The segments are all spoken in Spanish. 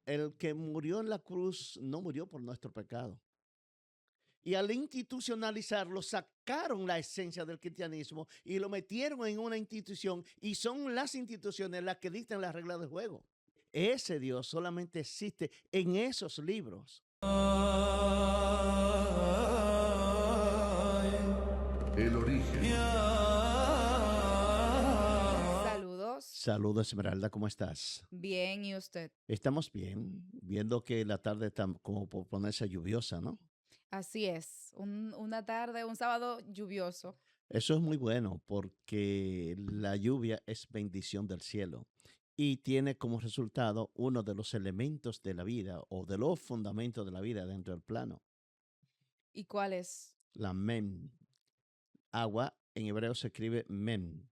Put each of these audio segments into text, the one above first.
el que murió en la cruz no murió por nuestro pecado. Y al institucionalizarlo, sacaron la esencia del cristianismo y lo metieron en una institución y son las instituciones las que dictan las reglas del juego. Ese Dios solamente existe en esos libros. El origen. Saludos. Saludos, Esmeralda, ¿cómo estás? Bien, ¿y usted? Estamos bien, viendo que la tarde está como por ponerse lluviosa, ¿no? Así es, una tarde, un sábado lluvioso. Eso es muy bueno porque la lluvia es bendición del cielo y tiene como resultado uno de los elementos de la vida o de los fundamentos de la vida dentro del plano, ¿Y cuál es? la mem. Agua en hebreo se escribe mem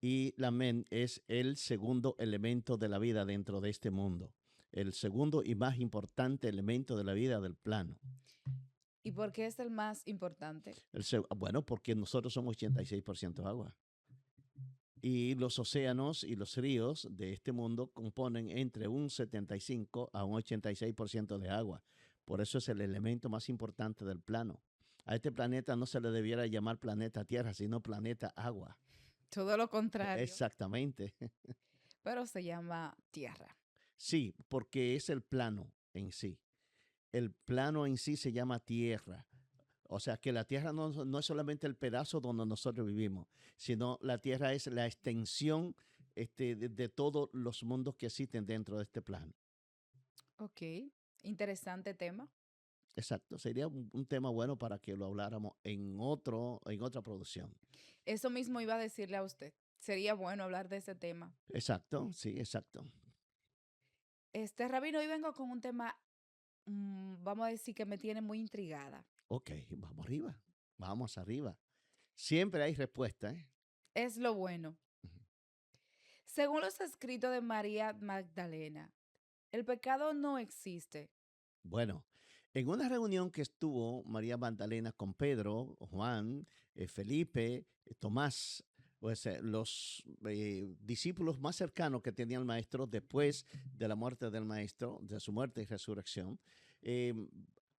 y la mem es el segundo elemento de la vida dentro de este mundo, el segundo y más importante elemento de la vida del plano. ¿Y por qué es el más importante? Bueno, porque nosotros somos 86% agua. Y los océanos y los ríos de este mundo componen entre un 75 a un 86% de agua. Por eso es el elemento más importante del plano. A este planeta no se le debiera llamar planeta Tierra, sino planeta agua. Todo lo contrario, Exactamente. pero se llama tierra. Sí, porque es el plano en sí. El plano en sí se llama Tierra. O sea que la Tierra no es solamente el pedazo donde nosotros vivimos, sino la Tierra es la extensión de todos los mundos que existen dentro de este plano. Ok, interesante tema. Exacto, sería un tema bueno para que lo habláramos en otra producción. Eso mismo iba a decirle a usted. Sería bueno hablar de ese tema. Exacto, sí, exacto. Rabino, hoy vengo con un tema, vamos a decir que me tiene muy intrigada. Ok, vamos arriba, vamos arriba. Siempre hay respuesta, ¿eh? Es lo bueno. Ujú. Según los escritos de María Magdalena, el pecado no existe. Bueno, en una reunión que estuvo María Magdalena con Pedro, Juan, Felipe, Tomás, pues los discípulos más cercanos que tenía el maestro después de la muerte del maestro, de su muerte y resurrección, eh,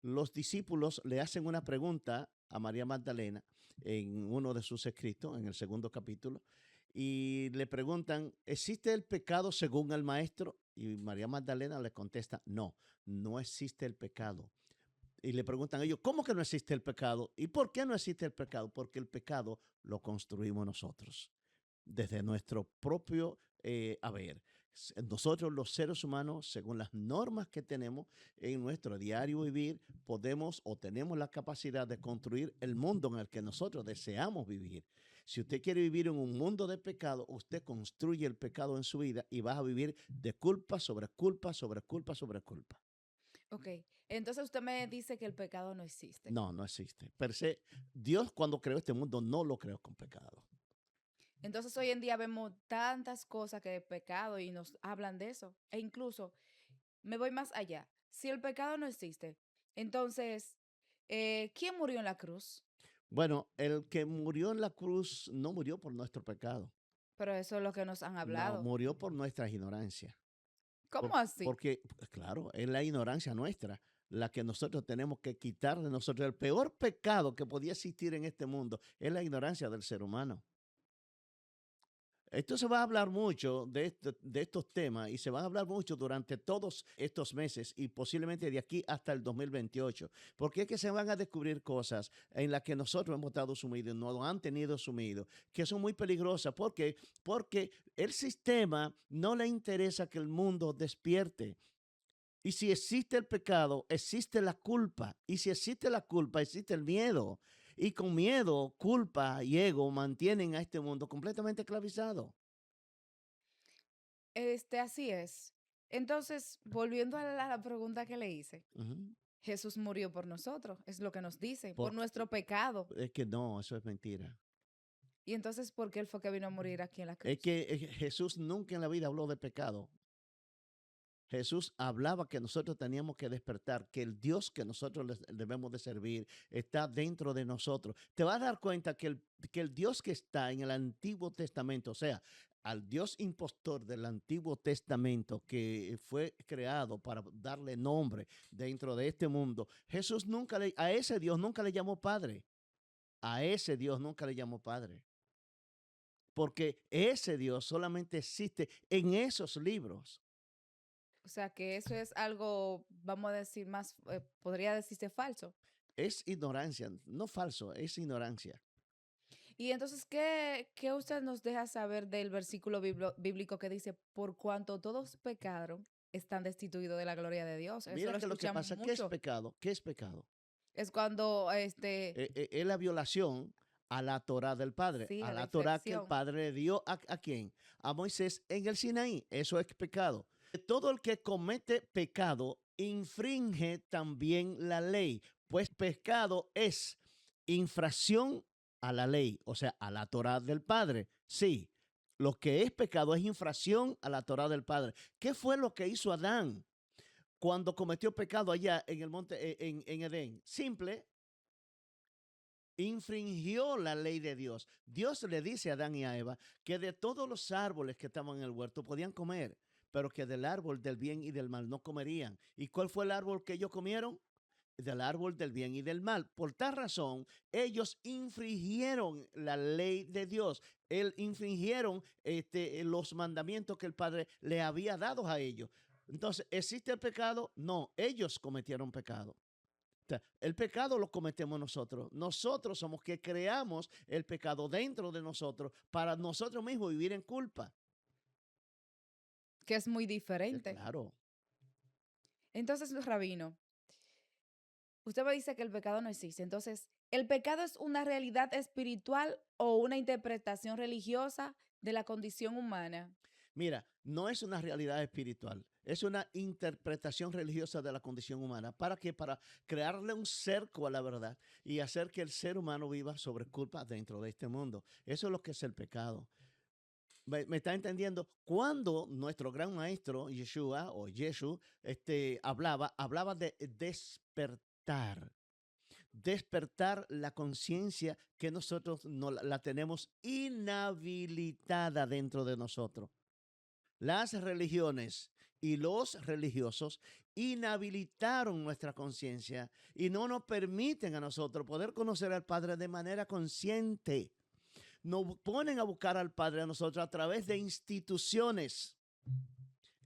los discípulos le hacen una pregunta a María Magdalena en uno de sus escritos, en el segundo capítulo, y le preguntan, ¿existe el pecado según el maestro? Y María Magdalena le contesta, no existe el pecado. Y le preguntan a ellos, ¿cómo que no existe el pecado? ¿Y por qué no existe el pecado? Porque el pecado lo construimos nosotros, desde nuestro propio haber. Nosotros los seres humanos, según las normas que tenemos en nuestro diario vivir, podemos o tenemos la capacidad de construir el mundo en el que nosotros deseamos vivir. Si usted quiere vivir en un mundo de pecado, usted construye el pecado en su vida y va a vivir de culpa sobre culpa sobre culpa sobre culpa. Ok, entonces usted me dice que el pecado no existe. No existe. Per se, Dios cuando creó este mundo no lo creó con pecado. Entonces hoy en día vemos tantas cosas que de pecado y nos hablan de eso. E incluso me voy más allá. Si el pecado no existe, entonces, ¿quién murió en la cruz? Bueno, el que murió en la cruz no murió por nuestro pecado, Pero eso es lo que nos han no, hablado. murió por nuestra ignorancia. ¿Cómo así? Porque, pues, claro, es la ignorancia nuestra la que nosotros tenemos que quitar de nosotros. El peor pecado que podía existir en este mundo es la ignorancia del ser humano. Esto se va a hablar mucho de estos temas y se va a hablar mucho durante todos estos meses y posiblemente de aquí hasta el 2028, porque es que se van a descubrir cosas en las que nosotros hemos estado sumidos, no lo han tenido sumidos, que son muy peligrosas. ¿Por qué? Porque el sistema no le interesa que el mundo despierte. Y si existe el pecado, existe la culpa. Y si existe la culpa, existe el miedo. Y con miedo, culpa y ego mantienen a este mundo completamente esclavizado. Así es. Entonces, volviendo a la pregunta que le hice, Ujú. Jesús murió por nosotros, es lo que nos dice, por Porque nuestro pecado. es que no, eso es mentira. Y entonces, ¿por qué él fue que vino a morir aquí en la Es cruz? que Jesús nunca en la vida habló de pecado. Jesús hablaba que nosotros teníamos que despertar, que el Dios que nosotros debemos de servir está dentro de nosotros. Te vas a dar cuenta que el Dios que está en el Antiguo Testamento, o sea, al Dios impostor del Antiguo Testamento que fue creado para darle nombre dentro de este mundo, Jesús a ese Dios nunca le llamó Padre. A ese Dios nunca le llamó Padre. Porque ese Dios solamente existe en esos libros. O sea, que eso es algo, vamos a decir, más, podría decirse falso. Es ignorancia, no falso, es ignorancia. Y entonces, ¿qué usted nos deja saber del versículo bíblico que dice, por cuanto todos pecaron, están destituidos de la gloria de Dios? Eso Mira lo que lo que escuchamos pasa, ¿qué es mucho. pecado? ¿Qué es pecado? Es cuando, Es la violación a la Torá del Padre, sí, a a la la Torá que el infracción. Padre le dio ¿a quién? A Moisés en el Sinaí. Eso es pecado. Todo el que comete pecado infringe también la ley, pues pecado es infracción a la ley, o sea, a la Torá del Padre. Sí, lo que es pecado es infracción a la Torá del Padre. ¿Qué fue lo que hizo Adán cuando cometió pecado allá en el monte, en Edén? Simple, infringió la ley de Dios. Dios le dice a Adán y a Eva que de todos los árboles que estaban en el huerto podían comer, pero que del árbol del bien y del mal no comerían. ¿Y cuál fue el árbol que ellos comieron? Del árbol del bien y del mal. Por tal razón, ellos infringieron la ley de Dios. Infringieron los mandamientos que el Padre le había dado a ellos. Entonces, ¿existe el pecado? No, ellos cometieron pecado. El pecado lo cometemos nosotros. Nosotros somos que creamos el pecado dentro de nosotros para nosotros mismos vivir en culpa. Que es muy diferente. Claro. Entonces, Rabino, usted me dice que el pecado no existe. Entonces, ¿el pecado es una realidad espiritual o una interpretación religiosa de la condición humana? Mira, no es una realidad espiritual, es una interpretación religiosa de la condición humana. ¿Para qué? Para crearle un cerco a la verdad y hacer que el ser humano viva sobre culpa dentro de este mundo. Eso es lo que es el pecado. ¿Me está entendiendo? Cuando nuestro gran maestro Yeshua o Yeshu hablaba de despertar la conciencia que nosotros no la tenemos inhabilitada dentro de nosotros. Las religiones y los religiosos inhabilitaron nuestra conciencia y no nos permiten a nosotros poder conocer al Padre de manera consciente. Nos ponen a buscar al Padre a nosotros a través de instituciones.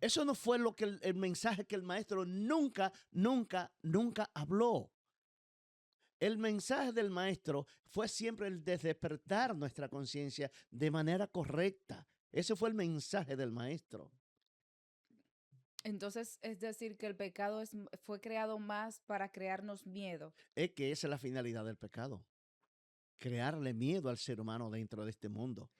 Eso no fue lo que el mensaje que el maestro nunca habló. El mensaje del maestro fue siempre el de despertar nuestra conciencia de manera correcta. Ese fue el mensaje del maestro. Entonces, es decir, que el pecado fue creado más para crearnos miedo. Es que esa es la finalidad del pecado. Crearle miedo al ser humano dentro de este mundo.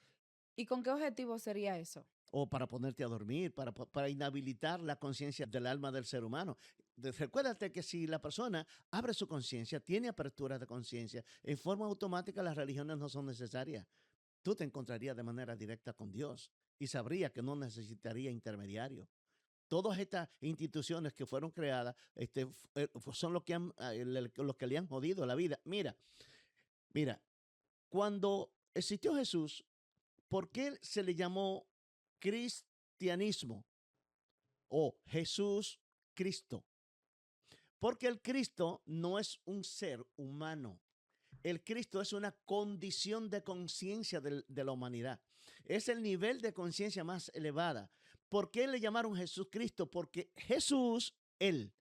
¿Y con qué objetivo sería eso? O para ponerte a dormir, para inhabilitar la conciencia del alma del ser humano. Recuérdate que si la persona abre su conciencia, tiene apertura de conciencia, en forma automática las religiones no son necesarias. Tú te encontrarías de manera directa con Dios y sabría que no necesitaría intermediario. Todas estas instituciones que fueron creadas son los que le han jodido la vida. Mira, cuando existió Jesús, ¿por qué se le llamó cristianismo o Jesús Cristo? Porque el Cristo no es un ser humano. El Cristo es una condición de conciencia de la humanidad. Es el nivel de conciencia más elevada. ¿Por qué le llamaron Jesús Cristo? Porque Jesús, él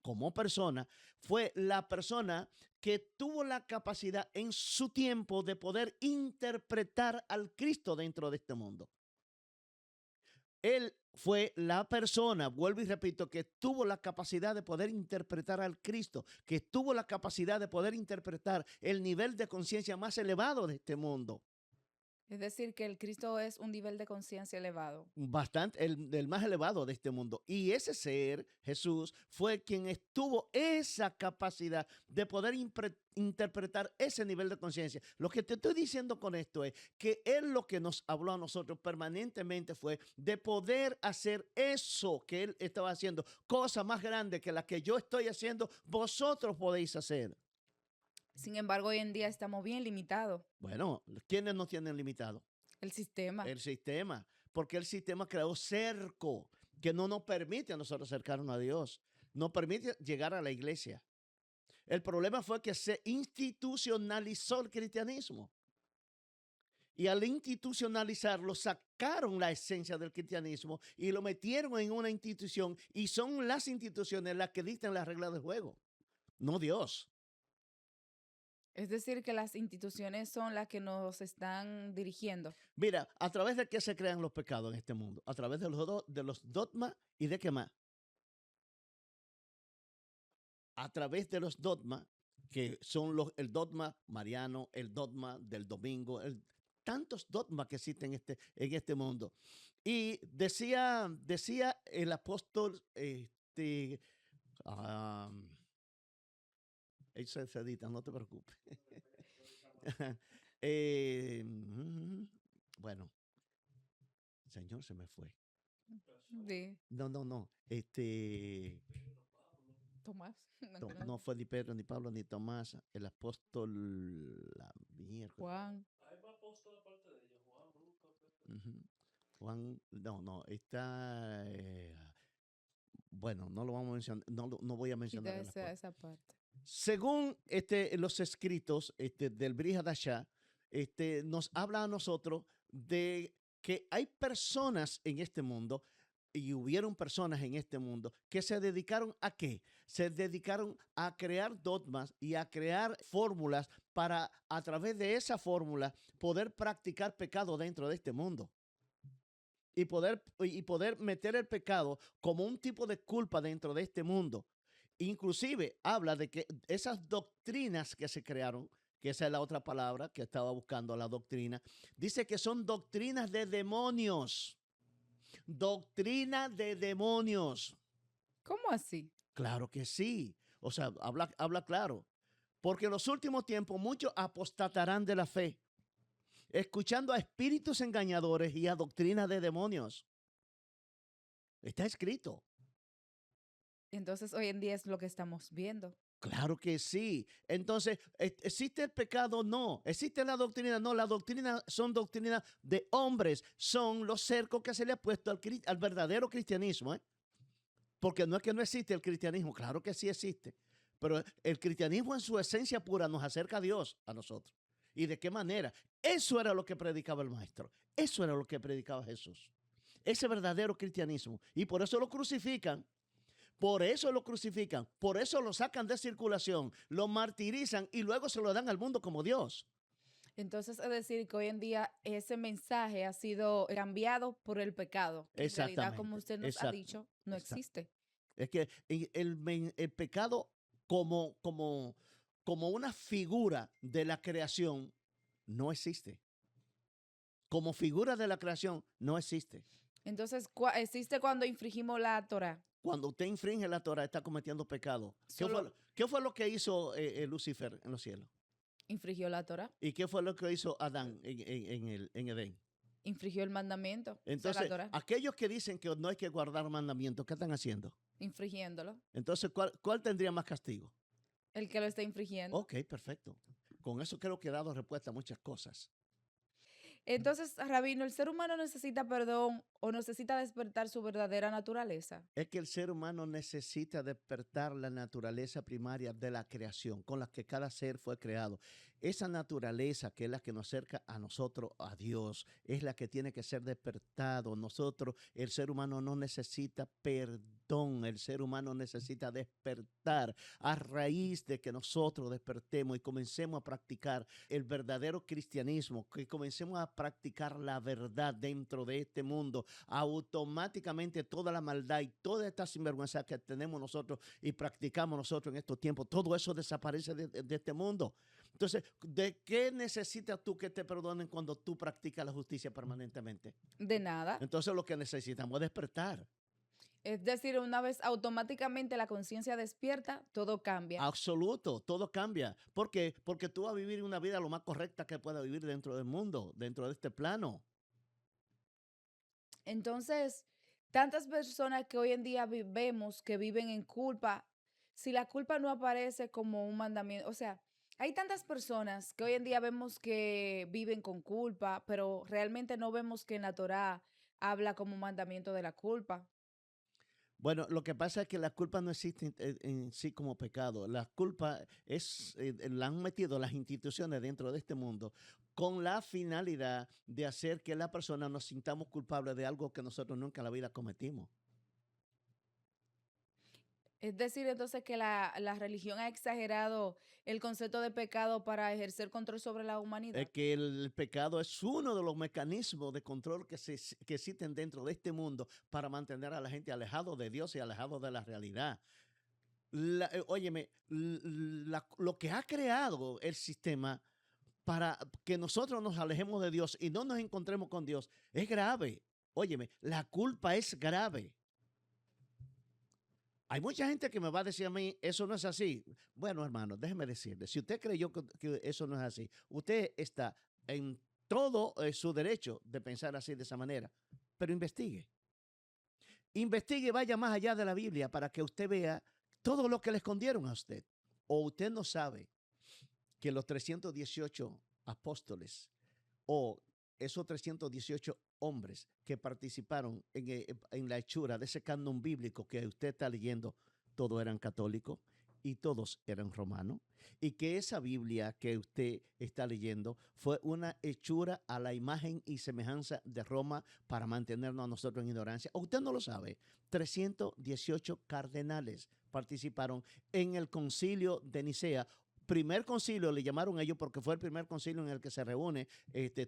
como persona, fue la persona que tuvo la capacidad en su tiempo de poder interpretar al Cristo dentro de este mundo. Él fue la persona, vuelvo y repito, que tuvo la capacidad de poder interpretar al Cristo, que tuvo la capacidad de poder interpretar el nivel de conciencia más elevado de este mundo. Es decir, que el Cristo es un nivel de conciencia elevado. Bastante, el más elevado de este mundo. Y ese ser, Jesús, fue quien tuvo esa capacidad de poder interpretar ese nivel de conciencia. Lo que te estoy diciendo con esto es que Él lo que nos habló a nosotros permanentemente fue de poder hacer eso que Él estaba haciendo. Cosa más grande que la que yo estoy haciendo, vosotros podéis hacer. Sin embargo, hoy en día estamos bien limitados. Bueno, ¿quiénes nos tienen limitados? El sistema. El sistema. Porque el sistema creó cerco que no nos permite a nosotros acercarnos a Dios. No permite llegar a la iglesia. El problema fue que se institucionalizó el cristianismo. Y al institucionalizarlo, sacaron la esencia del cristianismo y lo metieron en una institución. Y son las instituciones las que dictan las reglas del juego, no Dios. Es decir, que las instituciones son las que nos están dirigiendo. Mira, ¿a través de qué se crean los pecados en este mundo? A través de los dogmas y de qué más. A través de los dogmas, que son el dogma mariano, el dogma del domingo, tantos dogmas que existen en este mundo. Y decía el apóstol, eso se edita, no te preocupes. Bueno, Señor, se me fue. Sí. No. Tomás. No fue ni Pedro, ni Pablo, ni Tomás, el apóstol, Juan. Hay más apóstoles aparte de ellos, Juan, Lucas, Pedro. Uh-huh. Juan, no, está, bueno, no lo vamos a mencionar, no voy a mencionar. Esa parte. Según los escritos del Brit Hadashah, nos habla a nosotros de que hay personas en este mundo, y hubieron personas en este mundo que se dedicaron ¿a qué? Se dedicaron a crear dogmas y a crear fórmulas para, a través de esa fórmula, poder practicar pecado dentro de este mundo. Y poder meter el pecado como un tipo de culpa dentro de este mundo. Inclusive habla de que esas doctrinas que se crearon, que esa es la otra palabra que estaba buscando, la doctrina, dice que son doctrinas de demonios. Doctrina de demonios. ¿Cómo así? Claro que sí. O sea, habla claro. Porque en los últimos tiempos muchos apostatarán de la fe, escuchando a espíritus engañadores y a doctrinas de demonios. Está escrito. Entonces, hoy en día es lo que estamos viendo. Claro que sí. Entonces, ¿existe el pecado? No. ¿Existe la doctrina? No. La doctrina son doctrinas de hombres. Son los cercos que se le ha puesto al verdadero cristianismo. Porque no es que no existe el cristianismo. Claro que sí existe. Pero el cristianismo en su esencia pura nos acerca a Dios, a nosotros. ¿Y de qué manera? Eso era lo que predicaba el maestro. Eso era lo que predicaba Jesús. Ese verdadero cristianismo. Y por eso lo crucifican. Por eso lo crucifican, por eso lo sacan de circulación, lo martirizan y luego se lo dan al mundo como Dios. Entonces, es decir, que hoy en día ese mensaje ha sido cambiado por el pecado. En realidad, como usted nos ha dicho, no existe. Es que el pecado como una figura de la creación no existe. Como figura de la creación no existe. Entonces, existe cuando infringimos la Torah. Cuando usted infringe la Torah, está cometiendo pecado. ¿Qué fue lo que hizo Lucifer en los cielos? Infringió la Torah. ¿Y qué fue lo que hizo Adán en Edén? Infringió el mandamiento. Entonces, la Torah. Aquellos que dicen que no hay que guardar mandamientos, ¿qué están haciendo? Infringiéndolo. Entonces, ¿cuál tendría más castigo? El que lo está infringiendo. Ok, perfecto. Con eso creo que he dado respuesta a muchas cosas. Entonces, Rabino, ¿el ser humano necesita perdón o necesita despertar su verdadera naturaleza? Es que el ser humano necesita despertar la naturaleza primaria de la creación con la que cada ser fue creado. Esa naturaleza que es la que nos acerca a nosotros, a Dios, es la que tiene que ser despertado. El ser humano no necesita perdón, el ser humano necesita despertar a raíz de que nosotros despertemos y comencemos a practicar el verdadero cristianismo, que comencemos a practicar la verdad dentro de este mundo. Automáticamente toda la maldad y toda esta sinvergüenza que tenemos nosotros y practicamos nosotros en estos tiempos, todo eso desaparece de este mundo. Entonces, ¿de qué necesitas tú que te perdonen cuando tú practicas la justicia permanentemente? De nada. Entonces, lo que necesitamos es despertar. Es decir, una vez automáticamente la conciencia despierta, todo cambia. Absoluto, todo cambia. ¿Por qué? Porque tú vas a vivir una vida lo más correcta que puedas vivir dentro del mundo, dentro de este plano. Entonces, tantas personas que hoy en día vemos que viven en culpa, si la culpa no aparece como un mandamiento, o sea, Hay tantas personas que hoy en día vemos que viven con culpa, pero realmente no vemos que en la Torá habla como un mandamiento de la culpa. Bueno, lo que pasa es que la culpa no existe en sí como pecado. La culpa la han metido las instituciones dentro de este mundo con la finalidad de hacer que la persona nos sintamos culpables de algo que nosotros nunca en la vida cometimos. Es decir, entonces que la religión ha exagerado el concepto de pecado para ejercer control sobre la Es humanidad. que el pecado es uno de los mecanismos de control que existen dentro de este mundo para mantener a la gente alejado de Dios y alejado de la realidad. Óyeme, lo que ha creado el sistema para que nosotros nos alejemos de Dios y no nos encontremos con Dios es grave. Óyeme, la culpa es grave. Hay mucha gente que me va a decir a mí, eso no es así. Bueno, hermano, déjeme decirle, si usted creyó que eso no es así, usted está en todo su derecho de pensar así de esa manera, pero investigue. Investigue, vaya más allá de la Biblia para que usted vea todo lo que le escondieron a usted. O usted no sabe que los 318 apóstoles o esos 318 hombres que participaron en la hechura de ese canon bíblico que usted está leyendo, todos eran católicos y todos eran romanos, y que esa Biblia que usted está leyendo fue una hechura a la imagen y semejanza de Roma para mantenernos a nosotros en ignorancia. Usted no lo sabe, 318 cardenales participaron en el concilio de Nicea. Primer concilio le llamaron ellos porque fue el primer concilio en el que se reúne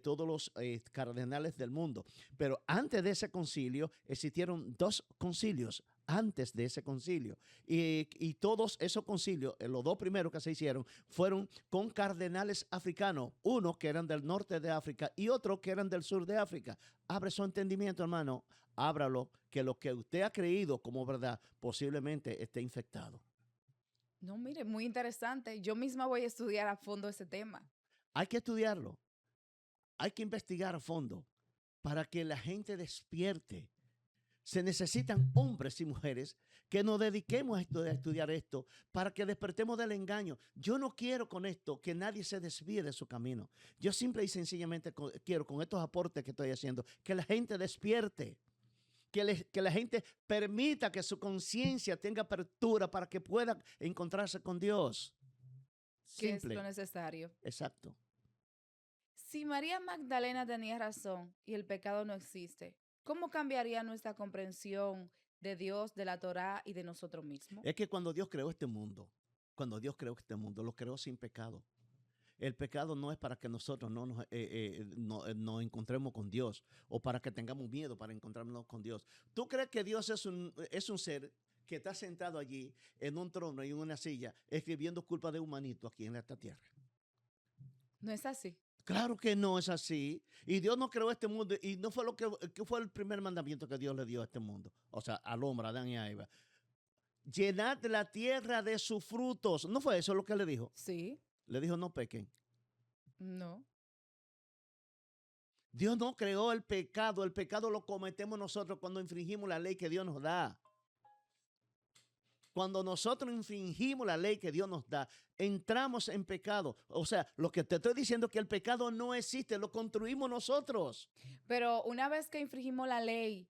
todos los cardenales del mundo. Pero antes de ese concilio existieron dos concilios antes de ese concilio. Y todos esos concilios, los dos primeros que se hicieron, fueron con cardenales africanos, uno que eran del norte de África y otro que eran del sur de África. Abre su entendimiento, hermano, ábralo, que lo que usted ha creído como verdad posiblemente esté infectado. No, mire, muy interesante. Yo misma voy a estudiar a fondo ese tema. Hay que estudiarlo, hay que investigar a fondo para que la gente despierte. Se necesitan hombres y mujeres que nos dediquemos a estudiar esto para que despertemos del engaño. Yo no quiero con esto que nadie se desvíe de su camino. Yo simple y sencillamente quiero con estos aportes que estoy haciendo que la gente despierte. Que la gente permita que su conciencia tenga apertura para que pueda encontrarse con Dios. Que es Simple. lo necesario. Exacto. Si María Magdalena tenía razón y el pecado no existe, ¿cómo cambiaría nuestra comprensión de Dios, de la Torá y de nosotros mismos? Es que cuando Dios creó este mundo, lo creó sin pecado. El pecado no es para que nosotros nos encontremos con Dios o para que tengamos miedo para encontrarnos con Dios. ¿Tú crees que Dios es un ser que está sentado allí en un trono y en una silla escribiendo culpa de humanito aquí en esta tierra? No es así. Claro que no es así. Y Dios no creó este mundo y no fue que fue el primer mandamiento que Dios le dio a este mundo. O sea, al hombre, a Adán y a Eva. Llenad la tierra de sus frutos. ¿No fue eso lo que le dijo? Sí, Le dijo, no pequen. no. Dios no creó el pecado lo cometemos nosotros cuando infringimos la ley que Dios nos da. Cuando nosotros infringimos la ley que Dios nos da, entramos en pecado. O sea, lo que te estoy diciendo es que el pecado no existe, lo construimos nosotros. Pero una vez que infringimos la ley,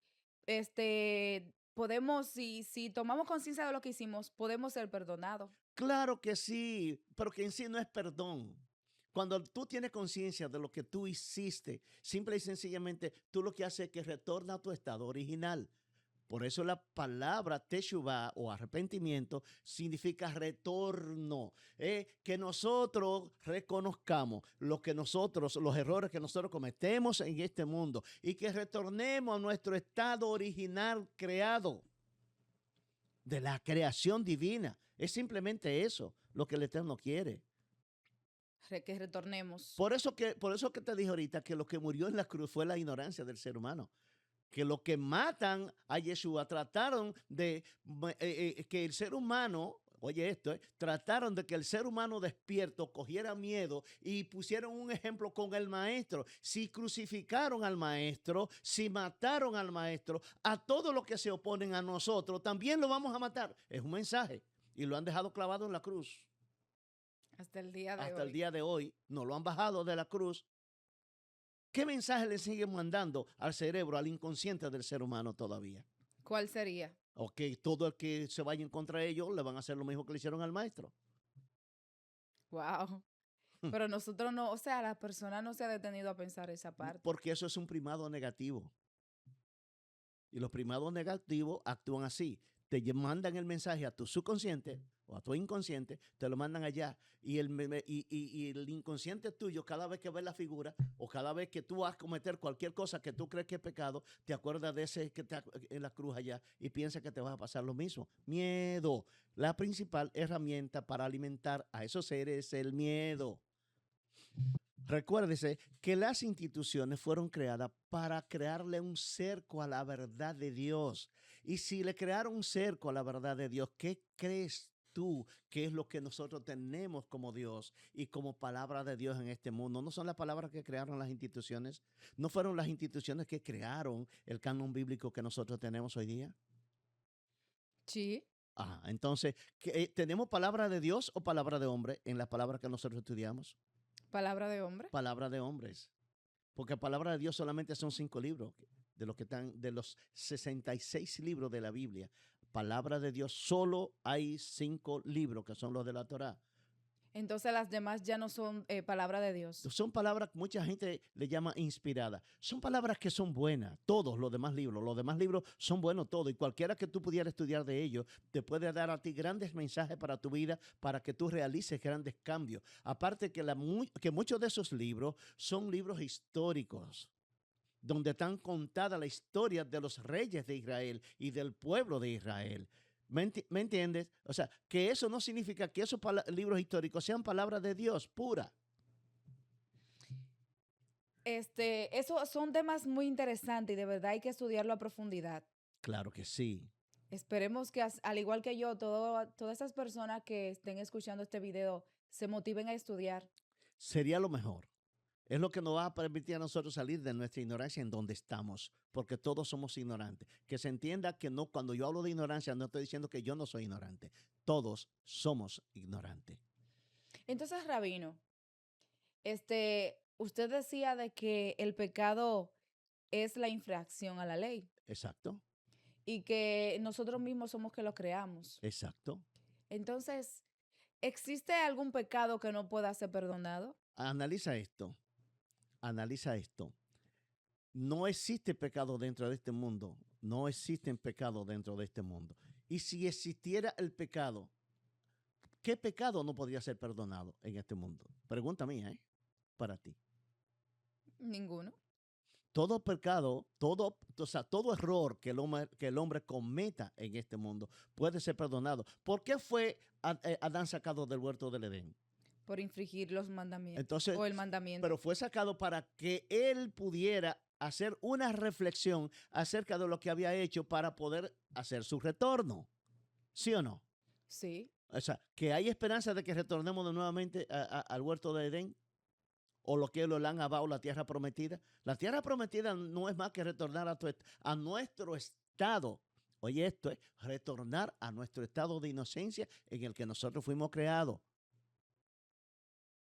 podemos, si tomamos conciencia de lo que hicimos, podemos ser perdonados. Claro que sí, pero que en sí no es perdón. Cuando tú tienes conciencia de lo que tú hiciste, simple y sencillamente, tú lo que haces es que retorna a tu estado original. Por eso la palabra teshuvah o arrepentimiento significa retorno. Que nosotros reconozcamos los errores que nosotros cometemos en este mundo y que retornemos a nuestro estado original creado de la creación divina. Es simplemente eso lo que el Eterno quiere. Que retornemos. Por eso que te dije ahorita que lo que murió en la cruz fue la ignorancia del ser humano. Que los que matan a Yeshua trataron de que el ser humano, oye esto, trataron de que el ser humano despierto cogiera miedo y pusieron un ejemplo con el maestro. Si crucificaron al maestro, si mataron al maestro, a todos los que se oponen a nosotros también lo vamos a matar. Es un mensaje y lo han dejado clavado en la cruz. Hasta el día de hasta el hoy. día de hoy, no lo han bajado de la cruz. ¿Qué mensaje le siguen mandando al cerebro, al inconsciente del ser humano todavía? ¿Cuál sería? Ok, todo el que se vaya en contra de ellos le van a hacer lo mismo que le hicieron al maestro. Wow. Pero nosotros no, o sea, la persona no se ha detenido a pensar esa parte. Porque eso es un primado negativo. Y los primados negativos actúan así. Mandan el mensaje a tu subconsciente o a tu inconsciente, te lo mandan allá. Y el inconsciente tuyo, cada vez que ves la figura o cada vez que tú vas a cometer cualquier cosa que tú crees que es pecado, te acuerdas de ese que está en la cruz allá y piensas que te va a pasar lo mismo. Miedo. La principal herramienta para alimentar a esos seres es el miedo. Recuérdese que las instituciones fueron creadas para crearle un cerco a la verdad de Dios. Y si le crearon un cerco a la verdad de Dios, ¿qué crees tú que es lo que nosotros tenemos como Dios y como palabra de Dios en este mundo? ¿No son las palabras que crearon las instituciones? ¿No fueron las instituciones que crearon el canon bíblico que nosotros tenemos hoy día? Sí. Entonces, ¿tenemos palabra de Dios o palabra de hombre en las palabras que nosotros estudiamos? Palabra de hombre. Palabra de hombres. Porque palabra de Dios solamente son 5 libros de los que están de los 66 libros de la Biblia. Palabra de Dios solo hay 5 libros que son los de la Torá. Entonces las demás ya no son palabra de Dios. Son palabras que mucha gente le llama inspiradas. Son palabras que son buenas, todos los demás libros son buenos todos y cualquiera que tú pudieras estudiar de ellos te puede dar a ti grandes mensajes para tu vida, para que tú realices grandes cambios. Aparte que muchos de esos libros son libros históricos, donde están contada la historia de los reyes de Israel y del pueblo de Israel. ¿Me entiendes? O sea, que eso no significa que esos libros históricos sean palabras de Dios pura. Esos son temas muy interesantes y de verdad hay que estudiarlo a profundidad. Claro que sí. Esperemos que, al igual que yo, todas esas personas que estén escuchando este video se motiven a estudiar. Sería lo mejor. Es lo que nos va a permitir a nosotros salir de nuestra ignorancia en donde estamos, porque todos somos ignorantes. Que se entienda que no, cuando yo hablo de ignorancia, no estoy diciendo que yo no soy ignorante. Todos somos ignorantes. Entonces, Rabino, usted decía de que el pecado es la infracción a la ley Exacto, y que nosotros mismos somos que lo creamos. exacto. Entonces, ¿existe algún pecado que no pueda ser perdonado? Analiza esto. Analiza esto. No existe pecado dentro de este mundo. No existen pecados dentro de este mundo. Y si existiera el pecado, ¿qué pecado no podría ser perdonado en este mundo? Pregunta mía, para ti. Ninguno. Todo pecado, todo error que el hombre cometa en este mundo puede ser perdonado. ¿Por qué fue Adán sacado del huerto del Edén? Por infringir los mandamientos. Entonces, o el mandamiento. pero fue sacado para que él pudiera hacer una reflexión acerca de lo que había hecho para poder hacer su retorno. ¿Sí o no? Sí. O sea, que hay esperanza de que retornemos nuevamente al huerto de Edén. O lo que lo han abado, la tierra prometida. La tierra prometida no es más que retornar a nuestro estado. Oye, esto es retornar a nuestro estado de inocencia en el que nosotros fuimos creados.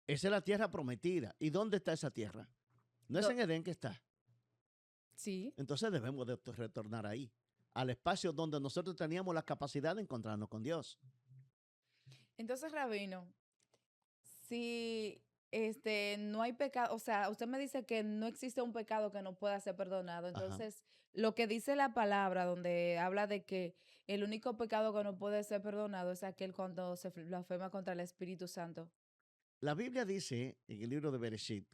Esa es la tierra prometida. ¿Y dónde está esa tierra? No es en Edén que está. Sí. Entonces debemos de retornar ahí, al espacio donde nosotros teníamos la capacidad de encontrarnos con Dios. Entonces, Rabino, si no hay pecado, o sea, usted me dice que no existe un pecado que no pueda ser perdonado. Entonces, lo que dice la palabra, donde habla de que el único pecado que no puede ser perdonado es aquel cuando se blasfema contra el Espíritu Santo. La Biblia dice en el libro de Bereshit,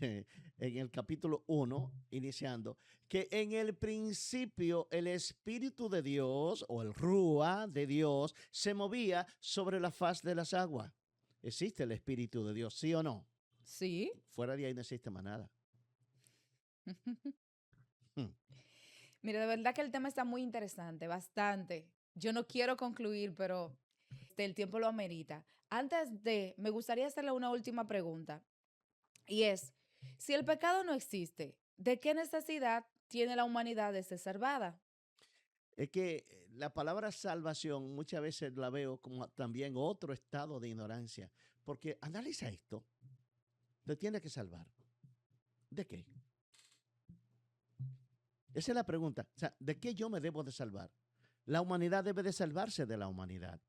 en el capítulo 1, iniciando, que en el principio el Espíritu de Dios o el Rúa de Dios se movía sobre la faz de las aguas. ¿Existe el Espíritu de Dios, sí o no? Sí. Fuera de ahí no existe más nada. Mira, de verdad que el tema está muy interesante, bastante. Yo no quiero concluir, pero el tiempo lo amerita. Me gustaría hacerle una última pregunta. Y es, si el pecado no existe, ¿de qué necesidad tiene la humanidad de ser salvada? Es que la palabra salvación muchas veces la veo como también otro estado de ignorancia. Porque analiza esto. Te tiene que salvar. ¿De qué? Esa es la pregunta. O sea, ¿de qué yo me debo de salvar? La humanidad debe de salvarse de la humanidad.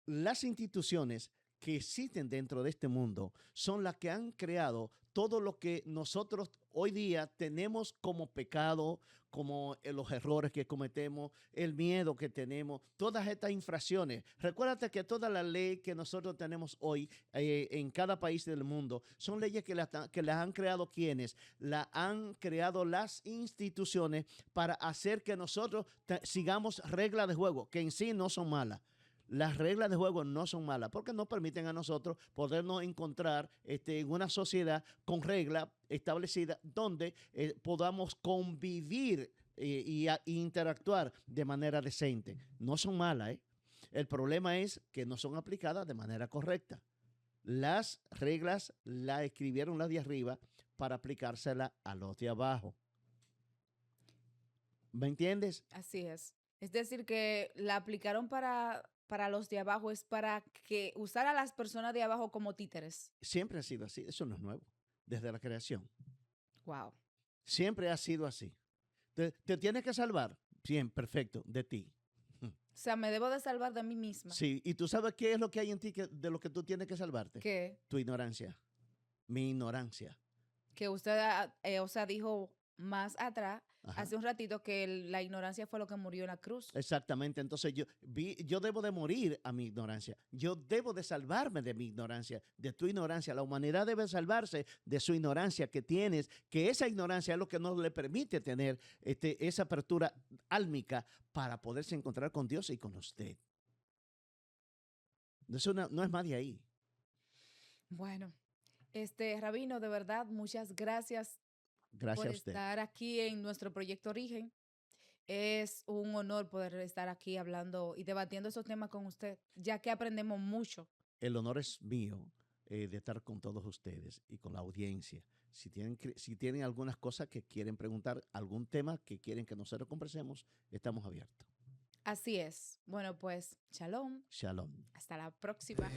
Las instituciones que existen dentro de este mundo son las que han creado todo lo que nosotros hoy día tenemos como pecado, como los errores que cometemos, el miedo que tenemos, todas estas infracciones. Recuérdate que toda la ley que nosotros tenemos hoy en cada país del mundo son leyes que las han creado quienes, la han creado las instituciones para hacer que nosotros sigamos reglas de juego, que en sí no son malas. Las reglas de juego no son malas porque nos permiten a nosotros podernos encontrar en una sociedad con reglas establecidas donde podamos convivir y interactuar de manera decente. No son malas, ¿eh? El problema es que no son aplicadas de manera correcta. Las reglas las escribieron las de arriba para aplicárselas a los de abajo. ¿Me entiendes? Así es. Es decir, que la aplicaron para los de abajo, es para que usar a las personas de abajo como títeres. Siempre ha sido así. Eso no es nuevo. Desde la creación. Wow. Siempre ha sido así. ¿Te tienes que salvar? Bien, perfecto, de ti. O sea, me debo de salvar de mí misma. Sí, y tú sabes qué es lo que hay en ti de lo que tú tienes que salvarte. ¿Qué? Tu ignorancia. Mi ignorancia. Que usted, o sea, dijo más atrás, Ajá. hace un ratito, que la ignorancia fue lo que murió en la cruz. Exactamente. Entonces yo debo de morir a mi ignorancia. Yo debo de salvarme de mi ignorancia, de tu ignorancia. La humanidad debe salvarse de su ignorancia que tienes, que esa ignorancia es lo que no le permite tener esa apertura álmica para poderse encontrar con Dios y con usted. Eso no es más de ahí. Bueno, Rabino, de verdad, muchas gracias Gracias por a usted. estar aquí en nuestro proyecto Origen. Es un honor poder estar aquí hablando y debatiendo esos temas con usted, ya que aprendemos mucho. El honor es mío de estar con todos ustedes y con la audiencia. Si tienen algunas cosas que quieren preguntar, algún tema que quieren que nosotros conversemos, estamos abiertos. Así es. Bueno, pues, shalom. Shalom. Hasta la próxima.